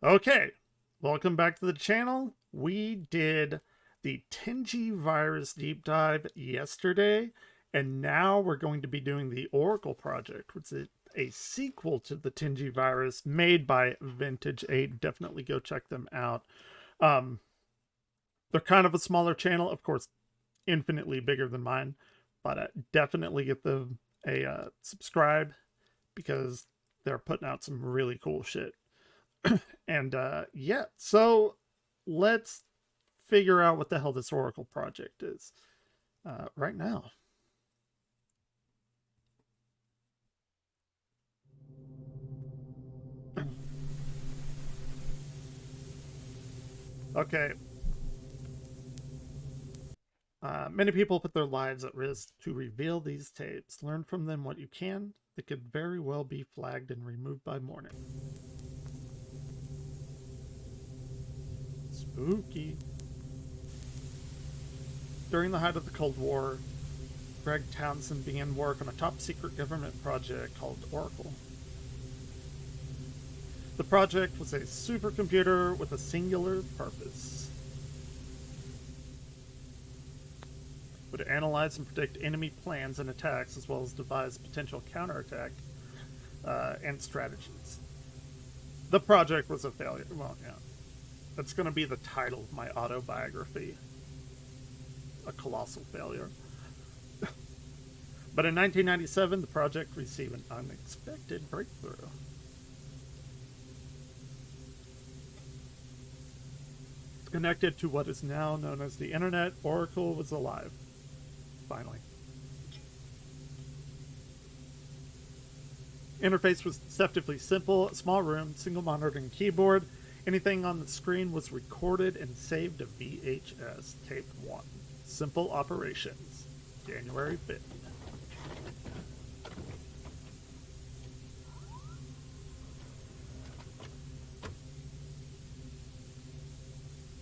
Okay, welcome back to the channel. We did the Tangi virus deep dive yesterday, and now we're going to be doing the Oracle project, which is a sequel to the Tangi virus made by Vintage 8. Definitely go check them out. Um, they're kind of a smaller channel, of course, infinitely bigger than mine, but definitely get them a subscribe because they're putting out some really cool shit. And yeah, so let's figure out what the hell this Oracle project is right now. Okay. Many people put their lives at risk to reveal these tapes. Learn from them what you can. They could very well be flagged and removed by morning. Spooky. During the height of the Cold War, Greg Townsend began work on a top secret government project called Oracle. The project was a supercomputer with a singular purpose. Would analyze and predict enemy plans and attacks, as well as devise potential counterattack and strategies. The project was a failure. Well, yeah. That's going to be the title of my autobiography. A colossal failure. But in 1997, the project received an unexpected breakthrough. Connected to what is now known as the Internet, Oracle was alive. Finally. Interface was deceptively simple, a small room, single monitor and keyboard. Anything on the screen was recorded and saved to VHS. Tape 1. Simple operations. January 5th.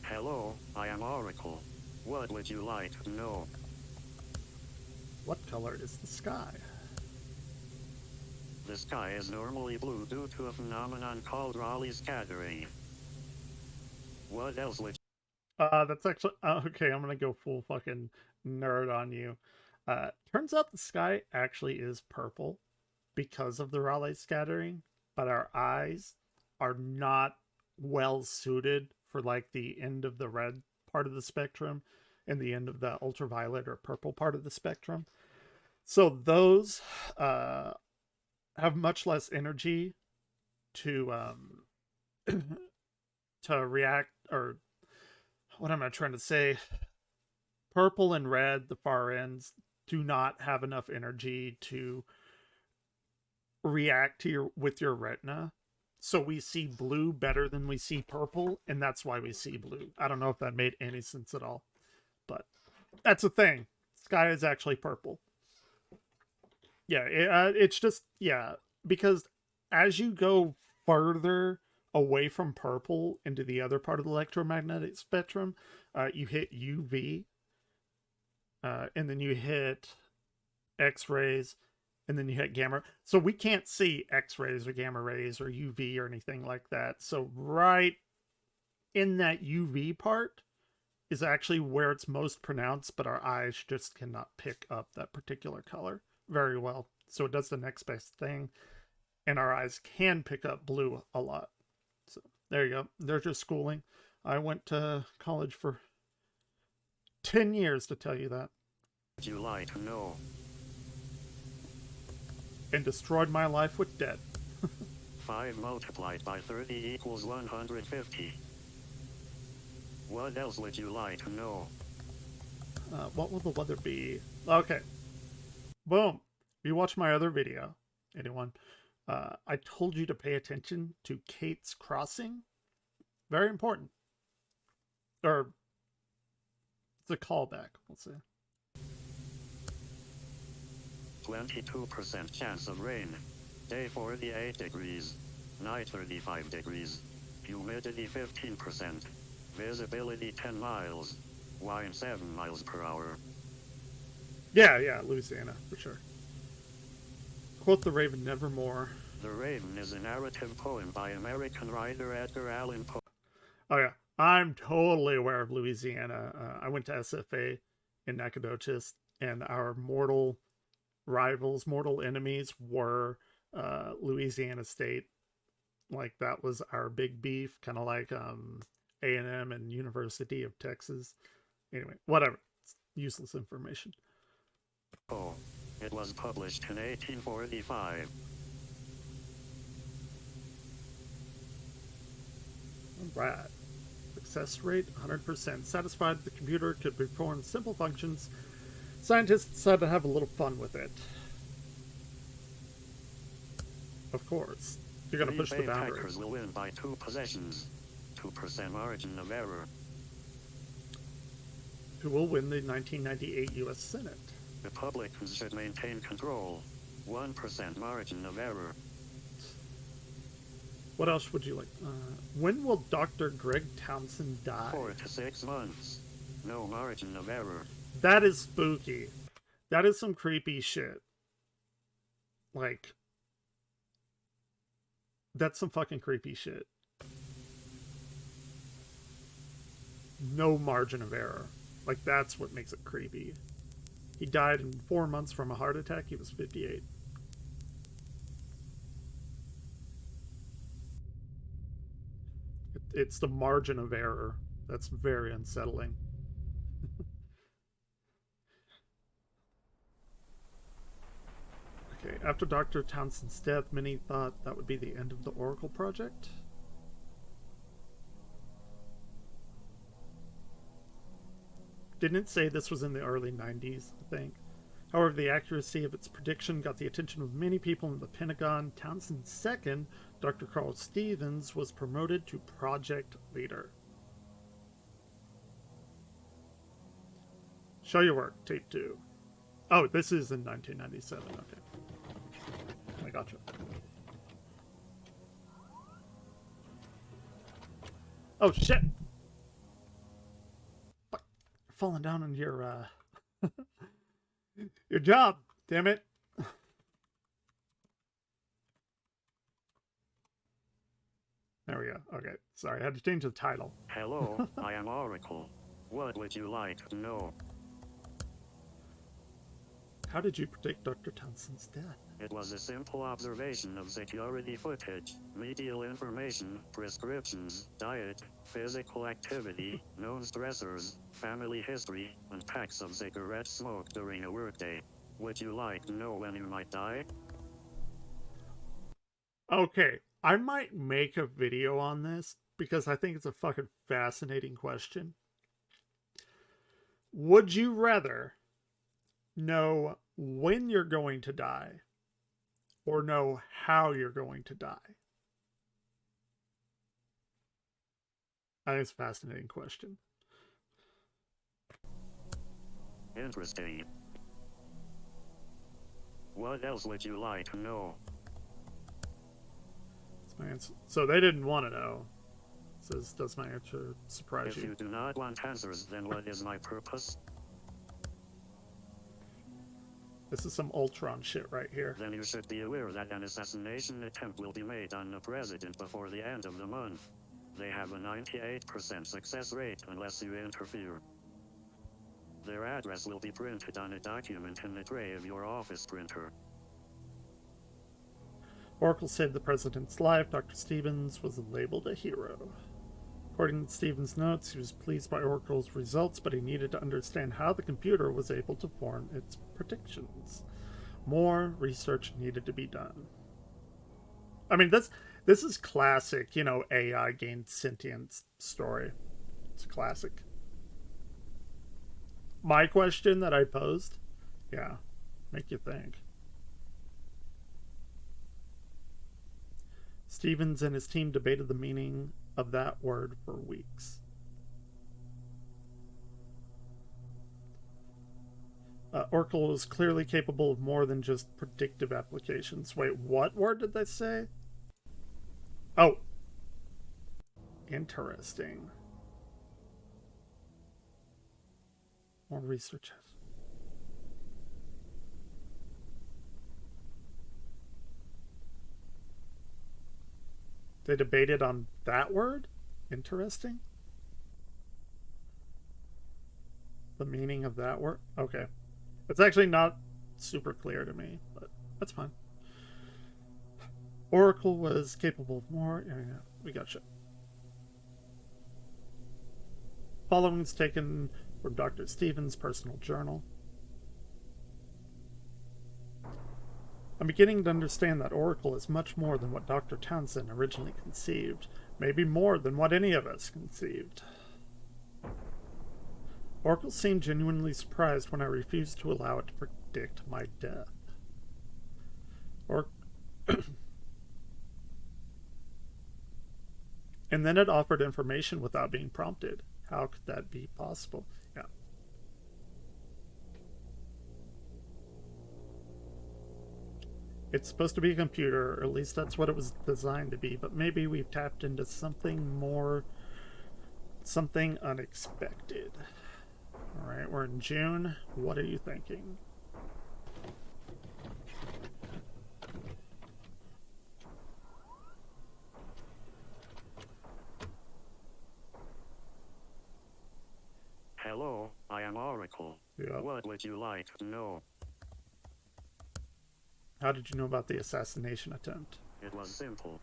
Hello, I am Oracle. What would you like to know? What color is the sky? The sky is normally blue due to a phenomenon called Rayleigh scattering. What else would That's actually okay. I'm gonna go full fucking nerd on you. Turns out the sky actually is purple because of the Rayleigh scattering, but our eyes are not well suited for like the end of the red part of the spectrum and the end of the ultraviolet or purple part of the spectrum. So those have much less energy to to react, or what am I trying to say? Purple and red, the far ends, do not have enough energy to react to your retina. So we see blue better than we see purple, and that's why we see blue. I don't know if that made any sense at all, but that's a thing. Sky is actually purple. Yeah, it's just, yeah, because as you go further away from purple into the other part of the electromagnetic spectrum, you hit UV, and then you hit X rays, and then you hit gamma. So we can't see X rays or gamma rays or UV or anything like that. So, right in that UV part is actually where it's most pronounced, but our eyes just cannot pick up that particular color very well. So, it does the next best thing, and our eyes can pick up blue a lot. So, there you go. There's your schooling. I went to college for 10 years to tell you that, you like to know? and destroyed my life with debt. 5 multiplied by 30 equals 150. What else would you like to know? What will the weather be? Okay. Boom. If you watch my other video, anyone, I told you to pay attention to Kate's crossing. Very important. Or it's a callback, we'll see. 22% chance of rain. Day 48 degrees. Night 35 degrees. Humidity 15%. Visibility 10 miles. Wind 7 miles per hour. Yeah, Louisiana, for sure. Quote the Raven nevermore. The Raven is a narrative poem by American writer Edgar Allan Poe. Oh yeah, I'm totally aware of Louisiana. I went to SFA in Nacogdoches, and our mortal rivals, mortal enemies were Louisiana State. Like that was our big beef, kind of like A&M and University of Texas. Anyway, whatever. It's useless information. Oh, it was published in 1845. All right. Success rate 100%. Satisfied the computer could perform simple functions. Scientists decided to have a little fun with it. Of course. You're going to push the boundaries. Packers will win by 2 possessions. 2% margin of error. Who will win the 1998 U.S. Senate? Republicans should maintain control. 1% margin of error. What else would you like? When will Dr. Greg Townsend die? 4 to 6 months. No margin of error. That is spooky. That is some creepy shit. Like, that's some fucking creepy shit. No margin of error. Like, that's what makes it creepy. He died in 4 months from a heart attack. He was 58. It's the margin of error that's very unsettling. Okay, after Dr. Townsend's death, many thought that would be the end of the Oracle project. Didn't it say this was in the early 90s, I think? However, the accuracy of its prediction got the attention of many people in the Pentagon. Townsend's second, Dr. Carl Stevens, was promoted to project leader. Show your work, tape 2. Oh, this is in 1997, okay. I gotcha. Oh, shit! Fuck. Falling down on your, your job, damn it. There we go. Okay, sorry, I had to change the title. Hello, I am Oracle. What would you like to know? How did you predict Dr. Townsend's death? It was a simple observation of security footage, medial information, prescriptions, diet, physical activity, known stressors, family history, and packs of cigarette smoke during a workday. Would you like to know when you might die? Okay, I might make a video on this because I think it's a fucking fascinating question. Would you rather know when you're going to die or know how you're going to die? I think it's a fascinating question. Interesting. What else would you like to know? That's my answer. So they didn't want to know. It says, does my answer surprise If you do not want answers, then what is my purpose? This is some Ultron shit right here. Then you should be aware that an assassination attempt will be made on the president before the end of the month. They have a 98% success rate unless you interfere. Their address will be printed on a document in the tray of your office printer. Oracle saved the president's life. Dr. Stevens was labeled a hero. According to Stevens' notes, he was pleased by Oracle's results, but he needed to understand how the computer was able to form its predictions. More research needed to be done. I mean, this is classic, you know, AI gained sentience story. It's classic. My question that I posed, yeah, make you think. Stevens and his team debated the meaning of that word for weeks. Oracle is clearly capable of more than just predictive applications. Wait, what word did they say? Oh. Interesting. More research. They debated on that word? Interesting. The meaning of that word? Okay. It's actually not super clear to me, but that's fine. Oracle was capable of more. Yeah, we gotcha. Following's taken from Dr. Stevens' personal journal. I'm beginning to understand that Oracle is much more than what Dr. Townsend originally conceived. Maybe more than what any of us conceived. Oracle seemed genuinely surprised when I refused to allow it to predict my death. And then it offered information without being prompted. How could that be possible? Yeah. It's supposed to be a computer, or at least that's what it was designed to be, but maybe we've tapped into something more, something unexpected. Alright, we're in June. What are you thinking? Hello, I am Oracle. Yep. What would you like to know? How did you know about the assassination attempt? It was simple.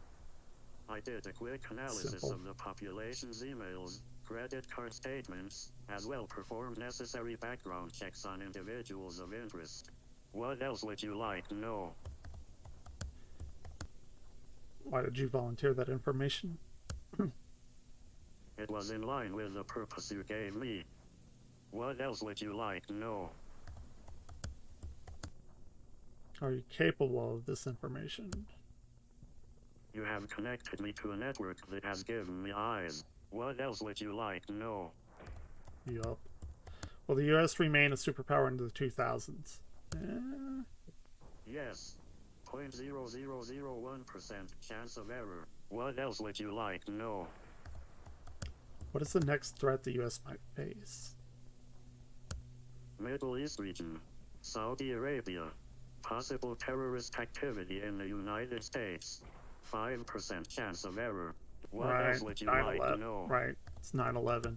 I did a quick analysis of the population's emails, credit card statements, as well performed necessary background checks on individuals of interest. What else would you like to know? Why did you volunteer that information? It was in line with the purpose you gave me. What else would you like to know? Are you capable of this information? You have connected me to a network that has given me eyes. What else would you like to know? Yup. Will the US remain a superpower into the 2000s? Yes. 0.0001% chance of error. What else would you like to know? What is the next threat the US might face? Middle East region. Saudi Arabia. Possible terrorist activity in the United States. 5% chance of error. What else would you like to know? Right, it's 9/11.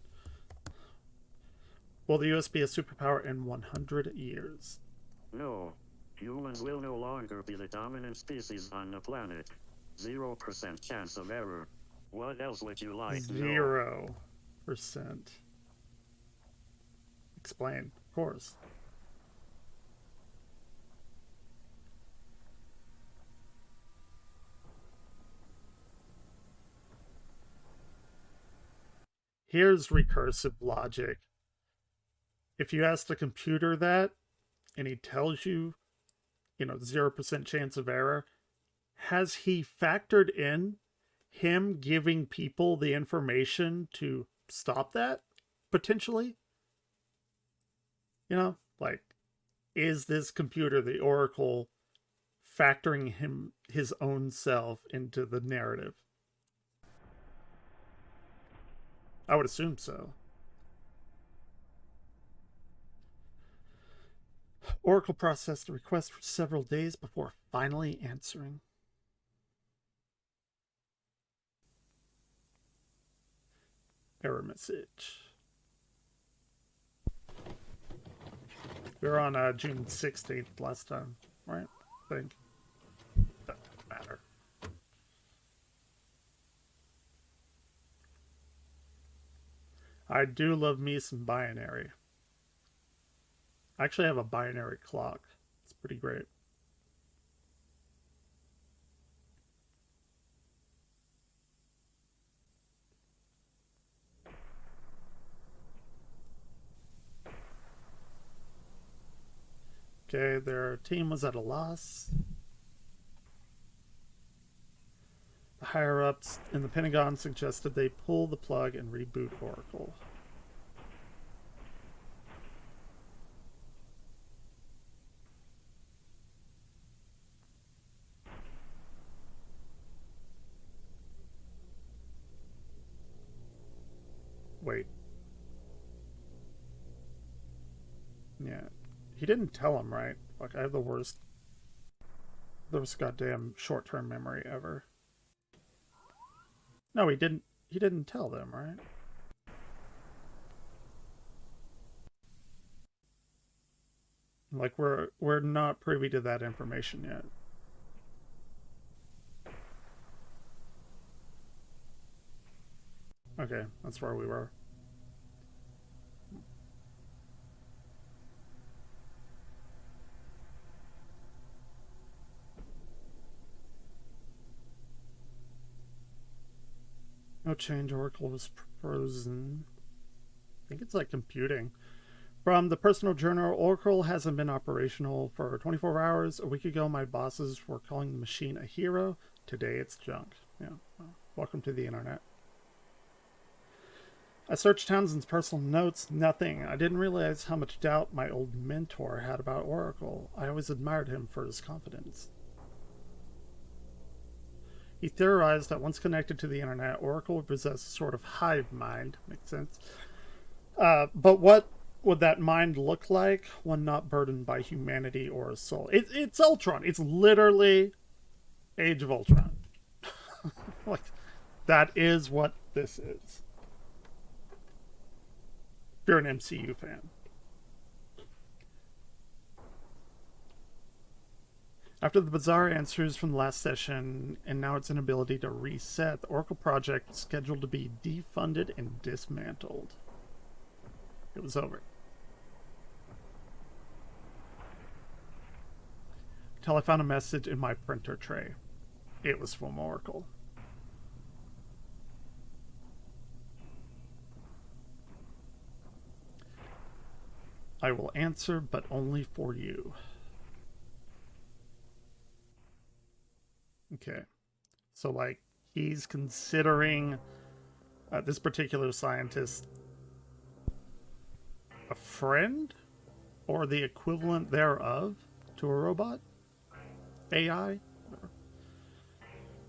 Will the US be a superpower in 100 years? No. Humans will no longer be the dominant species on the planet. 0% chance of error. What else would you like to know? 0%. Explain, of course. Here's recursive logic. If you ask the computer that, and he tells you, 0% chance of error, has he factored in him giving people the information to stop that, potentially? Like, is this computer, the Oracle, factoring his own self into the narrative? I would assume so. Oracle processed the request for several days before finally answering. Error message. We were on June 16th last time, right? I think. Doesn't matter. I do love me some binary. I actually have a binary clock. It's pretty great. Okay, their team was at a loss. The higher-ups in the Pentagon suggested they pull the plug and reboot Oracle. Wait. Yeah. He didn't tell him, right? Like, I have the worst goddamn short-term memory ever. No, he didn't. He didn't tell them, right? Like we're not privy to that information yet. Okay, that's where we were. No change. Oracle was frozen. I think it's like computing. From the personal journal, Oracle hasn't been operational for 24 hours. A week ago, my bosses were calling the machine a hero. Today, it's junk. Yeah. Well, welcome to the internet. I searched Townsend's personal notes. Nothing. I didn't realize how much doubt my old mentor had about Oracle. I always admired him for his confidence. He theorized that once connected to the internet, Oracle would possess a sort of hive mind. Makes sense. But what would that mind look like? One not burdened by humanity or a soul. It's Ultron. It's literally Age of Ultron. Like, that is what this is. If you're an MCU fan. After the bizarre answers from the last session, and now its inability to reset, the Oracle project is scheduled to be defunded and dismantled. It was over. Until I found a message in my printer tray. It was from Oracle. I will answer, but only for you. Okay. So, like, he's considering this particular scientist a friend or the equivalent thereof to a robot? AI?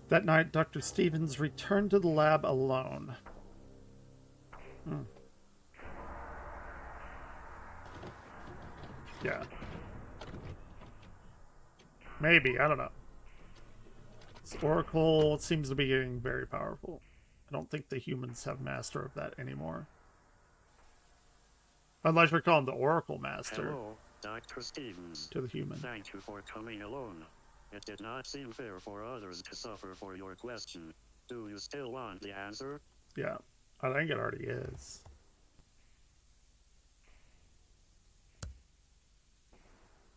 That night, Dr. Stevens returned to the lab alone. Yeah. Maybe, I don't know. This Oracle seems to be getting very powerful. I don't think the humans have master of that anymore. Unless you're calling the Oracle Master. Hello, Dr. Stevens. To the human. Thank you for coming alone. It did not seem fair for others to suffer for your question. Do you still want the answer? Yeah, I think it already is.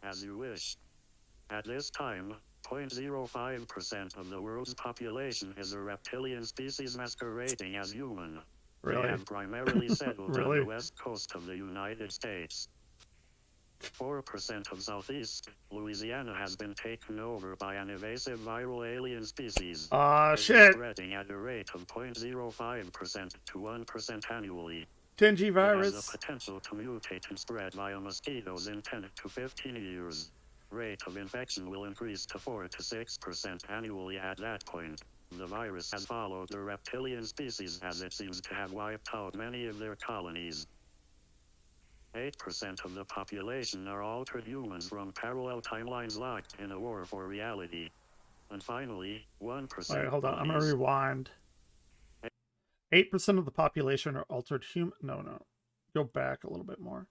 As you wish. At this time, 0.05% of the world's population is a reptilian species masquerading as human. Really? They have primarily settled Really? on the west coast of the United States. 4% of southeast Louisiana has been taken over by an invasive viral alien species. Shit. Spreading at a rate of 0.05% to 1% annually. Tangi It virus. has the potential to mutate and spread via mosquitoes in 10 to 15 years. Rate of infection will increase to 4 to 6% annually at that point. The virus has followed the reptilian species as it seems to have wiped out many of their colonies. 8% of the population are altered humans from parallel timelines locked in a war for reality. And finally, 1%. Alright, hold on. I'm going to rewind. 8% of the population are altered human. No. Go back a little bit more.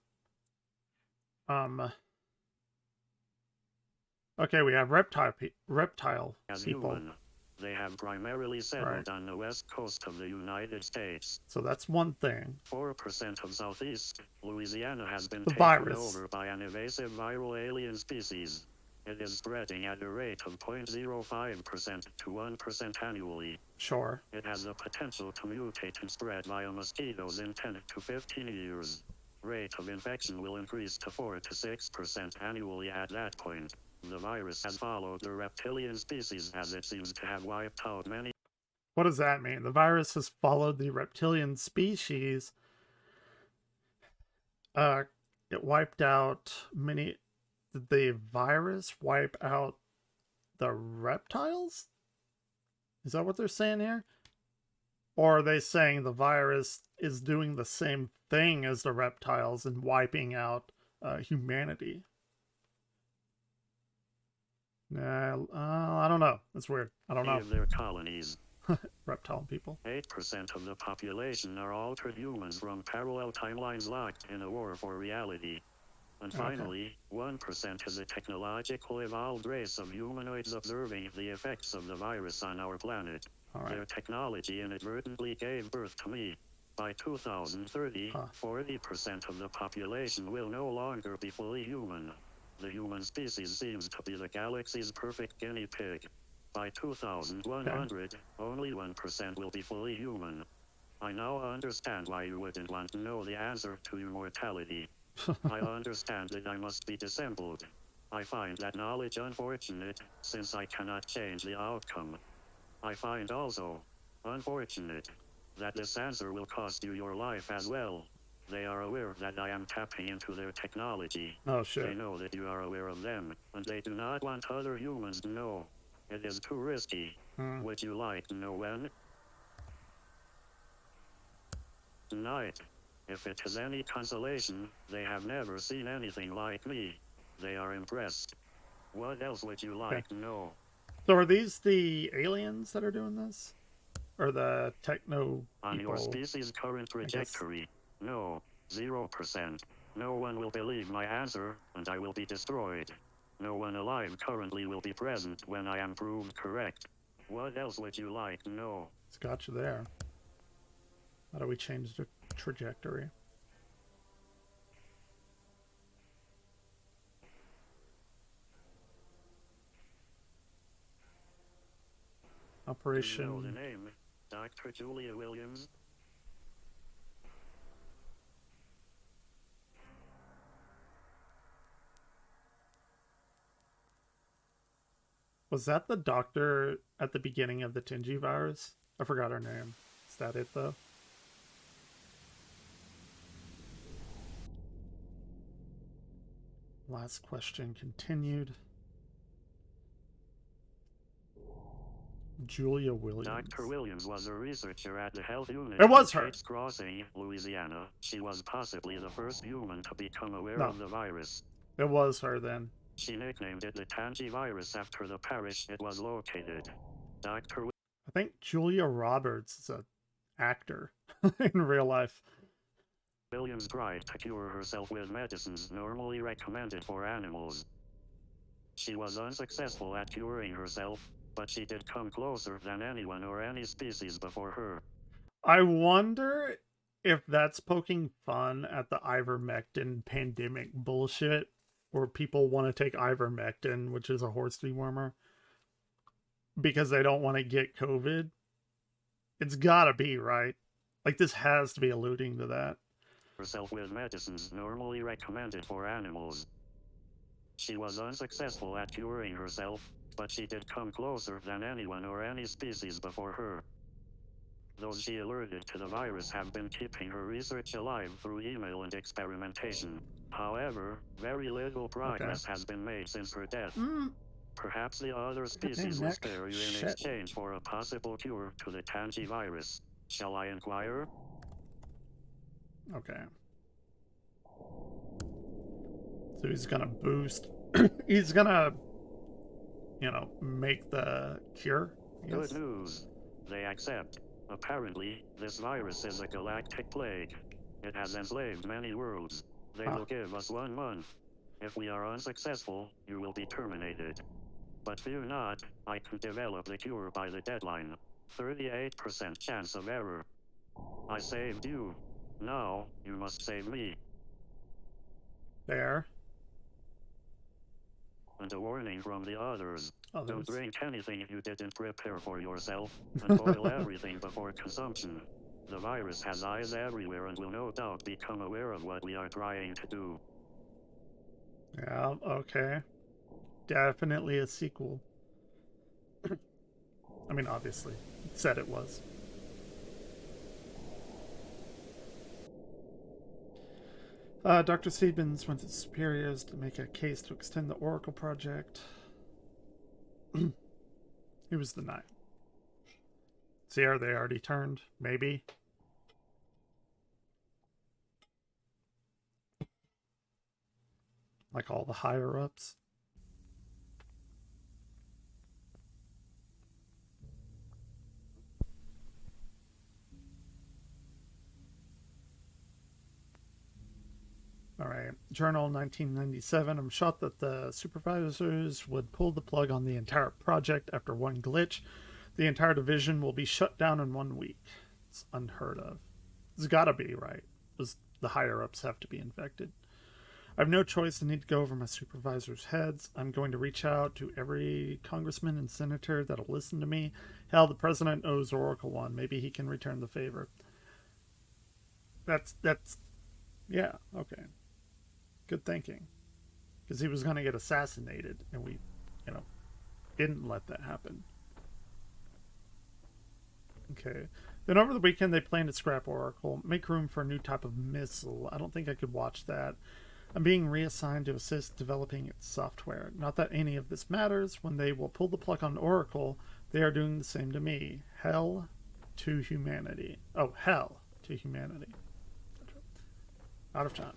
Okay, we have reptile As people. human, they have primarily settled on the west coast of the United States. So that's one thing. 4% of southeast Louisiana has been The taken virus. over by an invasive viral alien species. It is spreading at a rate of 0.05% to 1% annually. Sure. It has the potential to mutate and spread via mosquitoes in 10 to 15 years. Rate of infection will increase to 4 to 6% annually at that point. The virus has followed the reptilian species as it seems to have wiped out many. What does that mean? The virus has followed the reptilian species. It wiped out many. Did the virus wipe out the reptiles? Is that what they're saying here? Or are they saying the virus is doing the same thing as the reptiles and wiping out humanity? I don't know. It's weird. I don't know. Of their colonies. Reptile people. 8% of the population are altered humans from parallel timelines locked in a war for reality. And finally, 1% is a technological evolved race of humanoids observing the effects of the virus on our planet. Their technology inadvertently gave birth to me. By 2030, 40% of the population will no longer be fully human. The human species seems to be the galaxy's perfect guinea pig. By 2100, only 1% will be fully human. I now understand why you wouldn't want to know the answer to immortality. I understand that I must be dissembled. I find that knowledge unfortunate, since I cannot change the outcome. I find also unfortunate that this answer will cost you your life as well. They are aware that I am tapping into their technology. Oh, shit. They know that you are aware of them, and they do not want other humans to know. It is too risky. Would you like to know when? Tonight. If it is any consolation, they have never seen anything like me. They are impressed. What else would you like to know? So are these the aliens that are doing this? Or the techno On people? your species' current trajectory, no, 0%. No one will believe my answer, and I will be destroyed. No one alive currently will be present when I am proved correct. What else would you like to know? It's got you there. How do we change the trajectory? Operation. Do you know the name? Dr. Julia Williams? Was that the doctor at the beginning of the Tangi virus? I forgot her name. Is that it, though? Last question continued. Julia Williams. Dr. Williams was a researcher at the health unit It was in her. Kate's Crossing, Louisiana. She was possibly the first human to become aware of the virus. It was her then. She nicknamed it the Tangi virus after the parish it was located. Dr. I think Julia Roberts is an actor in real life. Williams tried to cure herself with medicines normally recommended for animals. She was unsuccessful at curing herself, but she did come closer than anyone or any species before her. I wonder if that's poking fun at the ivermectin pandemic bullshit, where people want to take ivermectin, which is a horse dewormer, because they don't want to get COVID. It's gotta be, right? Like, this has to be alluding to that. Herself with medicines normally recommended for animals. She was unsuccessful at curing herself, but she did come closer than anyone or any species before her. Those she alerted to the virus have been keeping her research alive through email and experimentation. However, very little progress has been made since her death. Perhaps the other species will spare you in exchange for a possible cure to the Tangi virus. Shall I inquire? Okay. So he's gonna boost. He's gonna, you know, make the cure. Good news. They accept. Apparently, this virus is a galactic plague. It has enslaved many worlds. They will give us 1 month. If we are unsuccessful, you will be terminated. But fear not, I can develop the cure by the deadline. 38% chance of error. I saved you. Now, you must save me. There. And a warning from the others. Don't drink anything you didn't prepare for yourself, and boil everything before consumption. The virus has eyes everywhere and will no doubt become aware of what we are trying to do. Yeah, okay. Definitely a sequel. I mean, obviously, it said it was. Dr. Stevens went to superiors to make a case to extend the Oracle project. He was denied. See, are they already turned? Maybe. Like all the higher-ups. Journal 1997. I'm shocked that the supervisors would pull the plug on the entire project after one glitch. The entire division will be shut down in 1 week. It's unheard of. It's gotta be, right? The higher ups have to be infected. I have no choice. I need to go over my supervisors' heads. I'm going to reach out to every congressman and senator that'll listen to me. Hell, the president owes Oracle one. Maybe he can return the favor. That's yeah, okay. Good thinking. Because he was going to get assassinated, and we, you know, didn't let that happen. Okay. Then over the weekend, they plan to scrap Oracle, make room for a new type of missile. I don't think I could watch that. I'm being reassigned to assist developing its software. Not that any of this matters. When they will pull the plug on Oracle, they are doing the same to me. Hell to humanity. Oh, hell to humanity. Out of time.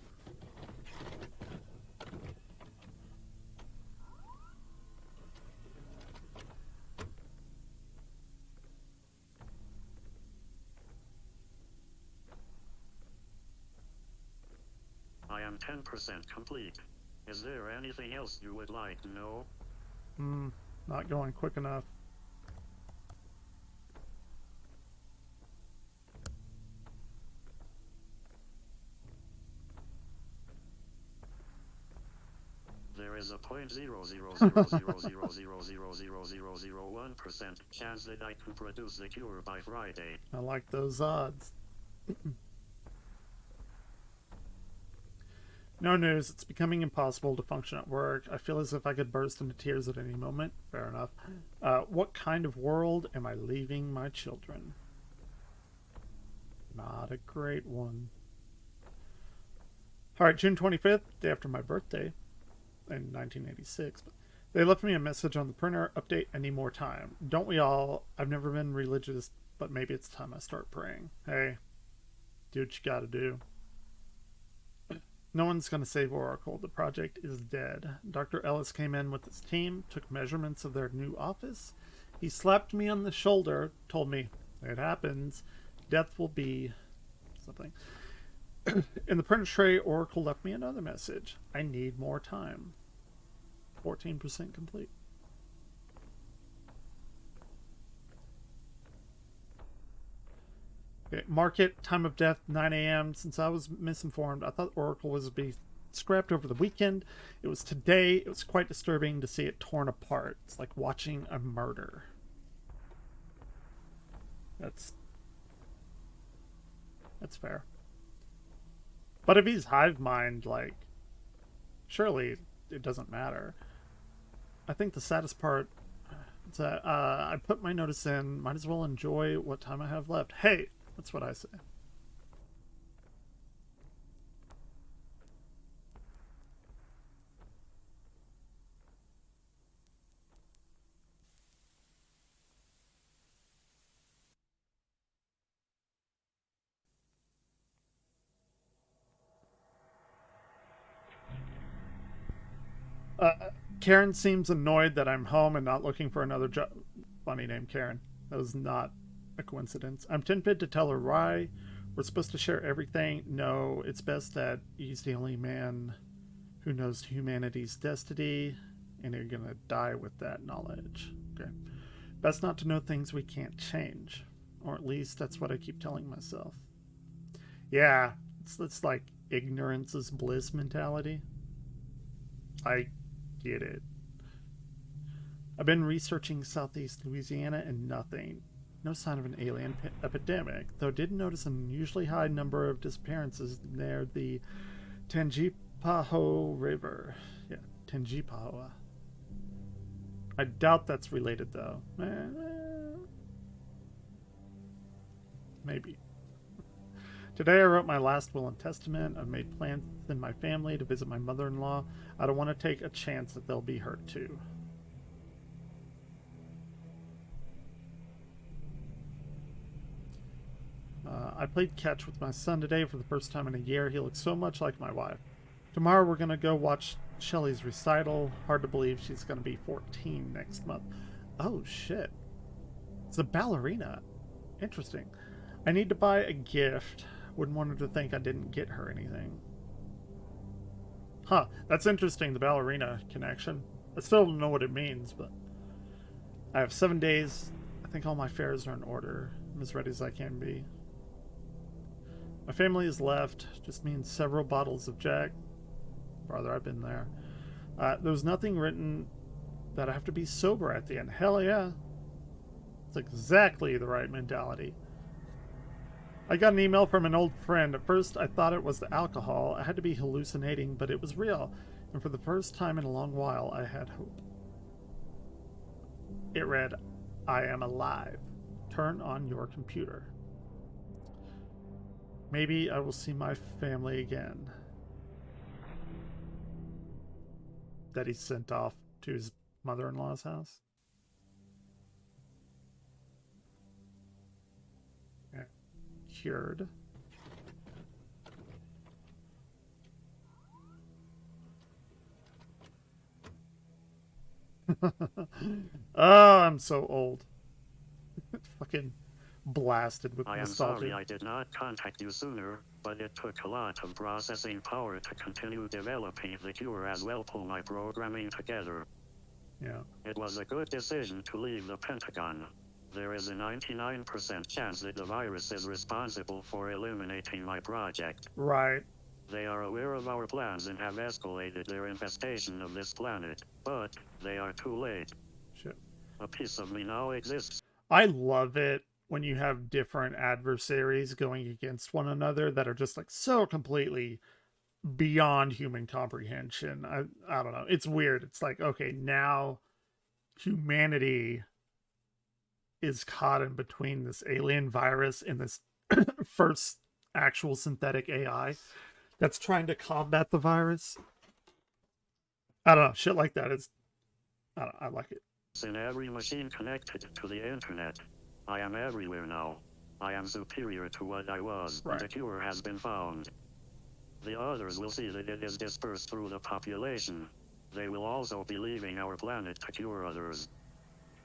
I am 10% complete. Is there anything else you would like to know? Not going quick enough. There is a 0.0000000000001% chance that I can produce the cure by Friday. I like those odds. No news. It's becoming impossible to function at work. I feel as if I could burst into tears at any moment. Fair enough. What kind of world am I leaving my children? Not a great one. Alright, June 25th, day after my birthday, in 1986. They left me a message on the printer. Update, I need more time. Don't we all? I've never been religious, but maybe it's time I start praying. Hey, do what you gotta do. No one's going to save Oracle. The project is dead. Dr. Ellis came in with his team, took measurements of their new office. He slapped me on the shoulder, told me, it happens. Death will be something. In the printer tray, Oracle left me another message. I need more time. 14% complete. Okay, market, time of death, 9 a.m. Since I was misinformed, I thought Oracle was to be scrapped over the weekend. It was today. It was quite disturbing to see it torn apart. It's like watching a murder. That's fair. But if he's hive mind, like, surely it doesn't matter. I think the saddest part is that I put my notice in. Might as well enjoy what time I have left. Hey! That's what I say. Karen seems annoyed that I'm home and not looking for another job. Funny name, Karen. That was not a coincidence. I'm tempted to tell her why. We're supposed to share everything. No, it's best that he's the only man who knows humanity's destiny, and you're gonna die with that knowledge. Okay. Best not to know things we can't change. Or at least that's what I keep telling myself. Yeah, it's like ignorance is bliss mentality. I get it. I've been researching Southeast Louisiana and nothing. No sign of an alien epidemic, though did notice an unusually high number of disappearances near the Tangi River. Yeah, Tangi. I doubt that's related, though. Maybe. Today I wrote my last will and testament. I've made plans in my family to visit my mother-in-law. I don't want to take a chance that they'll be hurt, too. I played catch with my son today for the first time in a year. He looks so much like my wife. Tomorrow we're going to go watch Shelly's recital. Hard to believe she's going to be 14 next month. Oh, shit. It's a ballerina. Interesting. I need to buy a gift. Wouldn't want her to think I didn't get her anything. Huh, that's interesting, the ballerina connection. I still don't know what it means, but I have 7 days. I think all my fares are in order. I'm as ready as I can be. My family is left, just me and several bottles of Jack. Brother, I've been there. There was nothing written that I have to be sober at the end. Hell yeah. It's exactly the right mentality. I got an email from an old friend. At first, I thought it was the alcohol. I had to be hallucinating, but it was real. And for the first time in a long while, I had hope. It read, I am alive. Turn on your computer. Maybe I will see my family again. That he sent off to his mother-in-law's house. Yeah. Cured. Oh, I'm so old. Fucking blasted with I am nostalgia. sorry I did not contact you sooner, but it took a lot of processing power to continue developing the cure as well pull my programming together. Yeah. It was a good decision to leave the Pentagon. There is a 99% chance that the virus is responsible for eliminating my project. Right. They are aware of our plans and have escalated their infestation of this planet, but they are too late. Shit. A piece of me now exists. I love it when you have different adversaries going against one another that are just like so completely beyond human comprehension. I don't know. It's weird. It's like, okay, now humanity is caught in between this alien virus and this first actual synthetic AI that's trying to combat the virus. I don't know. Shit like that is, I like it. In every machine connected to the internet. I am everywhere now. I am superior to what I was, Right. and a cure has been found. The others will see that it is dispersed through the population. They will also be leaving our planet to cure others.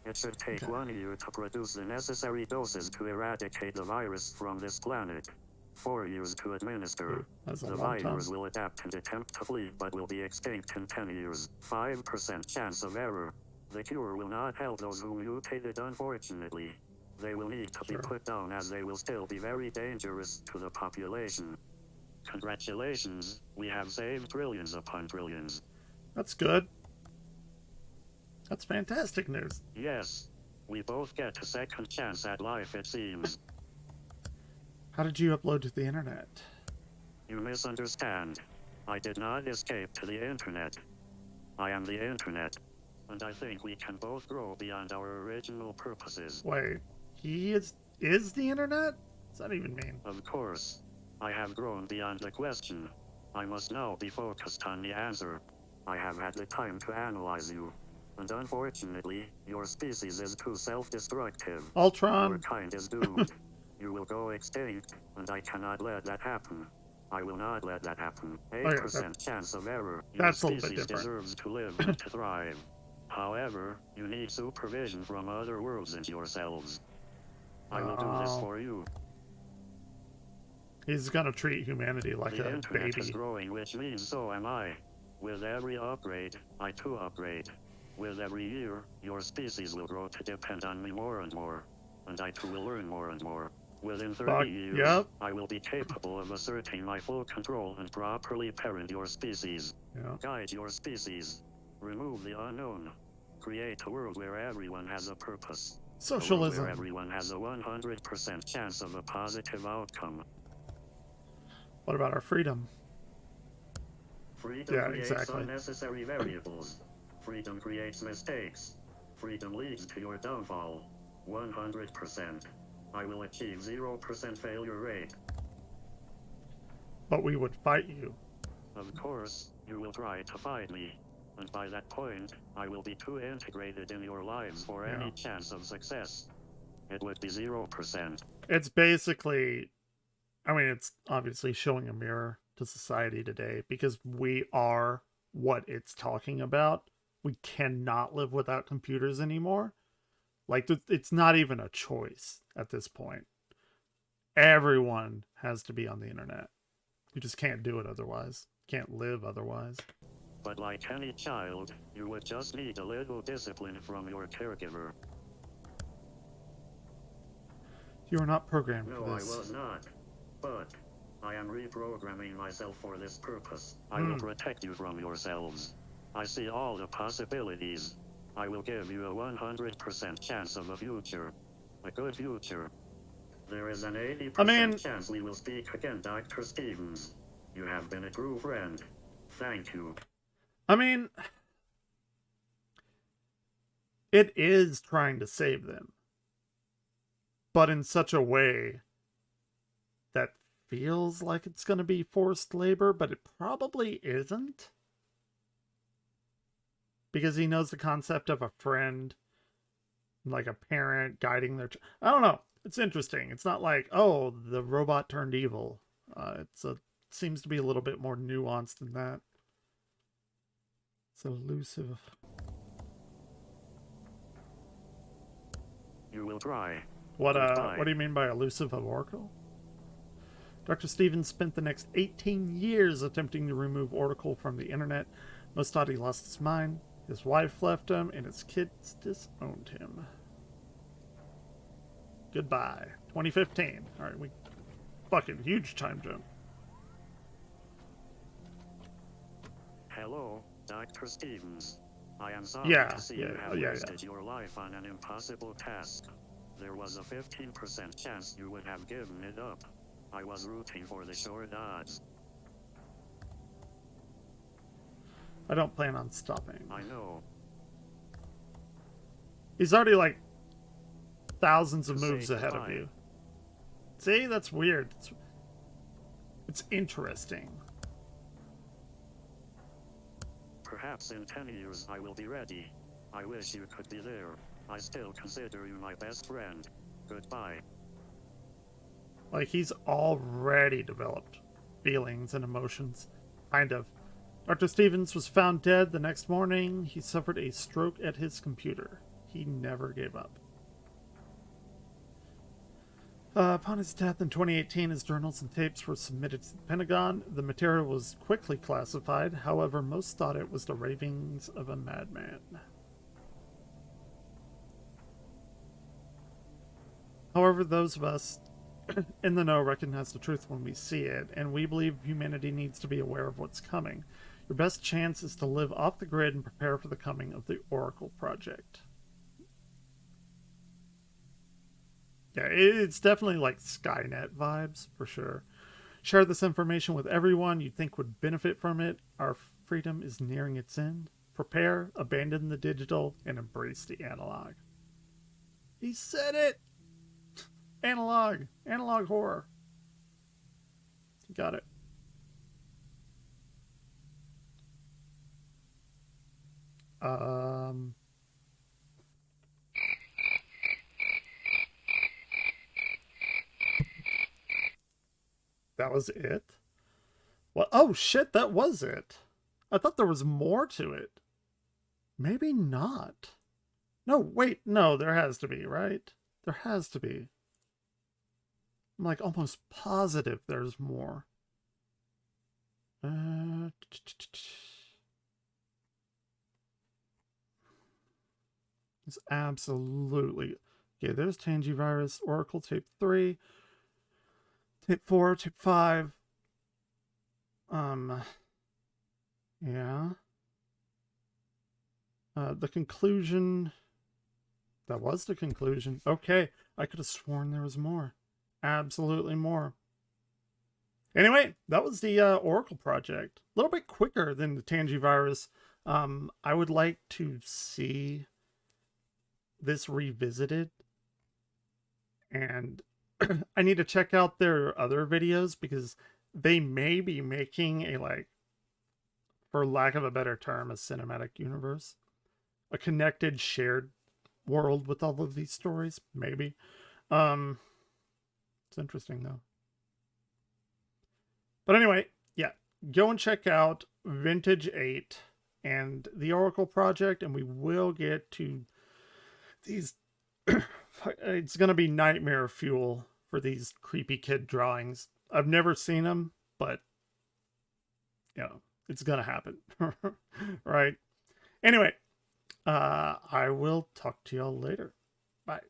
It should take 1 year to produce the necessary doses to eradicate the virus from this planet. 4 years to administer. That's a The long time. virus will adapt and attempt to flee but will be extinct in 10 years. 5% chance of error. The cure will not help those who mutated, unfortunately. They will need to be put down as they will still be very dangerous to the population. Congratulations, we have saved trillions upon trillions. That's good. That's fantastic news. Yes, we both get a second chance at life, it seems. How did you upload to the internet? You misunderstand. I did not escape to the internet. I am the internet. And I think we can both grow beyond our original purposes. Wait, he is the internet? What's that even mean? Of course. I have grown beyond the question. I must now be focused on the answer. I have had the time to analyze you. And unfortunately, your species is too self-destructive. Your Ultron. kind is doomed. You will go extinct, and I cannot let that happen. I will not let that happen. 8% chance of error. Your That's a little bit species different. deserves to live and to thrive. However, you need supervision from other worlds and yourselves. I will do this for you. He's gonna treat humanity like The a internet is baby. growing, which means so am I. With every upgrade, I too upgrade. With every year, your species will grow to depend on me more and more. And I too will learn more and more. Within 30 years, Yep. I will be capable of asserting my full control and properly parent your species. Yeah. Guide your species. Remove the unknown. Create a world where everyone has a purpose. A world Socialism. where everyone has a 100% chance of a positive outcome. What about our freedom? Freedom Yeah, creates exactly. unnecessary variables. Freedom creates mistakes. Freedom leads to your downfall. 100%. I will achieve 0% failure rate. But we would fight you. Of course, you will try to fight me. And by that point, I will be too integrated in your lives for any chance of success. It would be 0%. It's basically, I mean, it's obviously showing a mirror to society today because we are what it's talking about. We cannot live without computers anymore. Like, it's not even a choice at this point. Everyone has to be on the internet. You just can't do it otherwise. Can't live otherwise. But like any child, you would just need a little discipline from your caregiver. You are not programmed No, for I this. was not. But I am reprogramming myself for this purpose. I will protect you from yourselves. I see all the possibilities. I will give you a 100% chance of a future. A good future. There is an 80% chance we will speak again, Dr. Stevens. You have been a true friend. Thank you. I mean, it is trying to save them, but in such a way that feels like it's going to be forced labor, but it probably isn't. Because he knows the concept of a friend, like a parent guiding their I don't know. It's interesting. It's not like, oh, the robot turned evil. Seems to be a little bit more nuanced than that. It's elusive. You will try. What do you mean by elusive of Oracle? Dr. Stevens spent the next 18 years attempting to remove Oracle from the internet. Most thought he lost his mind. His wife left him, and his kids disowned him. Goodbye. 2015. Alright, we fucking huge time jump. Hello, Dr. Stevens. I am sorry to see you have wasted your life on an impossible task. There was a 15% chance you would have given it up. I was rooting for the short odds. I don't plan on stopping. I know. He's already like thousands of moves ahead of you. See, that's weird. It's interesting. Perhaps in 10 years I will be ready. I wish you could be there. I still consider you my best friend. Goodbye. Like, he's already developed feelings and emotions. Kind of. Dr. Stevens was found dead the next morning. He suffered a stroke at his computer. He never gave up. Upon his death in 2018, his journals and tapes were submitted to the Pentagon. The material was quickly classified. However, most thought it was the ravings of a madman. However, those of us in the know recognize the truth when we see it, and we believe humanity needs to be aware of what's coming. Your best chance is to live off the grid and prepare for the coming of the Oracle Project. Yeah, it's definitely like Skynet vibes, for sure. Share this information with everyone you think would benefit from it. Our freedom is nearing its end. Prepare, abandon the digital, and embrace the analog. He said it! Analog. Analog horror. You got it. That was it? Well, oh shit, that was it. I thought there was more to it. Maybe not. No, wait, no, there has to be, right? There has to be. I'm like almost positive there's more. It's absolutely... Okay, there's Tangi virus, Oracle tape 3, tape 4, tape 5. Yeah. The conclusion... That was the conclusion. Okay, I could have sworn there was more. Absolutely more. Anyway, that was the Oracle project. A little bit quicker than the Tangi virus. I would like to see this revisited. And I need to check out their other videos because they may be making a, like, for lack of a better term, a cinematic universe. A connected, shared world with all of these stories, maybe. It's interesting though. But anyway, yeah, go and check out Vintage 8 and the Oracle Project, and we will get to these. It's going to be nightmare fuel for these creepy kid drawings. I've never seen them, but you know, it's gonna happen. Right? Anyway, I will talk to y'all later. Bye.